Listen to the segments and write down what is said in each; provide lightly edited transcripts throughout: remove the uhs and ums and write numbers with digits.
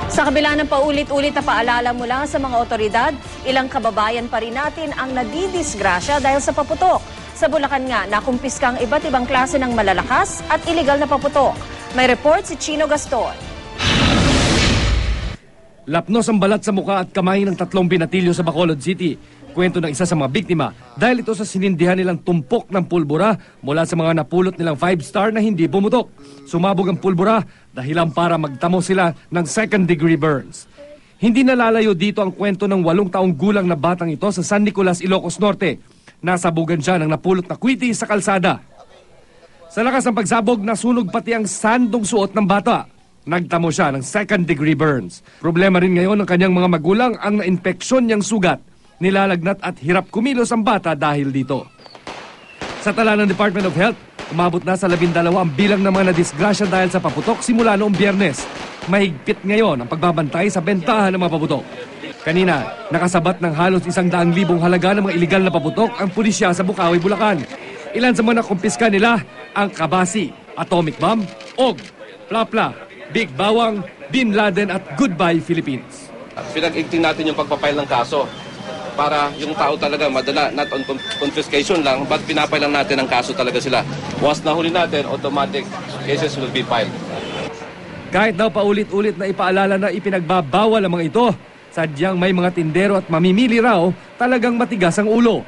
Sa kabila ng paulit-ulit na paalala mula sa mga otoridad, ilang kababayan pa rin natin ang nadidisgrasya dahil sa paputok. Sa Bulacan nga, nakumpiska ang iba't ibang klase ng malalakas at iligal na paputok. May report si Chino Gaston. Lapnos ang balat sa muka at kamay ng 3 binatilyo sa Bacolod City. Kwento ng isa sa mga biktima dahil ito sa sinindihan nilang tumpok ng pulbura mula sa mga napulot nilang 5-star na hindi pumutok. Sumabog ang pulbura dahilan para magtamo sila ng 2nd-degree burns. Hindi nalalayo dito ang kwento ng 8 taong gulang na batang ito sa San Nicolas, Ilocos Norte. Nasabugan siya ng napulot na kwiti sa kalsada. Sa lakas ng pagsabog, nasunog pati ang sandong suot ng bata. Nagtamo siya ng 2nd-degree burns. Problema rin ngayon ng kanyang mga magulang ang nainpeksyon niyang sugat. Nilalagnat at hirap kumilos ang bata dahil dito. Sa tala ng Department of Health, umabot na sa 12 ang bilang ng mga nadisgrasya dahil sa paputok simula noong Biyernes. Mahigpit ngayon ang pagbabantay sa bentahan ng mga paputok. Kanina, nakasabat ng halos 100,000 halaga ng mga iligal na paputok ang pulisya sa Bukawi, Bulacan. Ilan sa mga nakumpiska nila ang Kabasi, Atomic Bomb, Og, Plapla, Big Bawang, Bin Laden at Goodbye Philippines. Pinag-igting natin yung pagpapail ng kaso para yung tao talaga madala, not on confiscation lang, but pinapay lang natin ang kaso talaga sila. Once nahuli natin, automatic cases will be filed. Kahit daw paulit-ulit na ipaalala na ipinagbabawal ang mga ito, sadyang may mga tindero at mamimili raw talagang matigas ang ulo.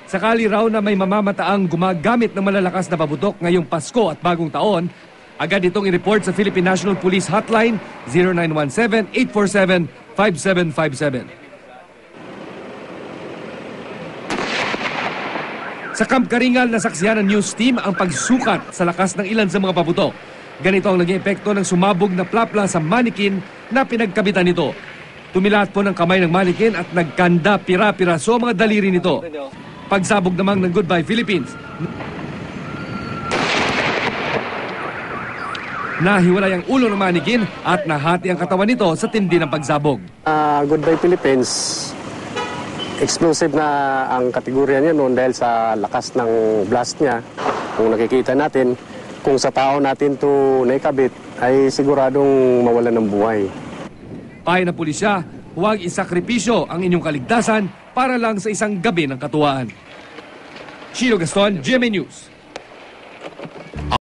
Sakali raw na may mamamataang gumagamit ng malalakas na paputok ngayong Pasko at Bagong Taon, agad itong i-report sa Philippine National Police Hotline 0917-847-5757. Sa Camp Karingal, nasaksihan ng news team ang pagsukat sa lakas ng ilan sa mga paputok. Ganito ang naging epekto ng sumabog na plapla sa manikin na pinagkabitan nito. Tumilat po ng kamay ng manikin at nagkanda pira-piraso ang mga daliri nito. Pagsabog namang ng Goodbye Philippines, nahiwalay ang ulo ng manikin at nahati ang katawan nito sa tindi ng pagsabog. Goodbye Philippines, explosive na ang kategorya niya noon dahil sa lakas ng blast niya. Kung nakikita natin, kung sa tao natin to naikabit, ay siguradong mawalan ng buhay. Payo ng pulisya, huwag isakripisyo ang inyong kaligtasan para lang sa isang gabi ng katuwaan. Chino Gaston, GMA News.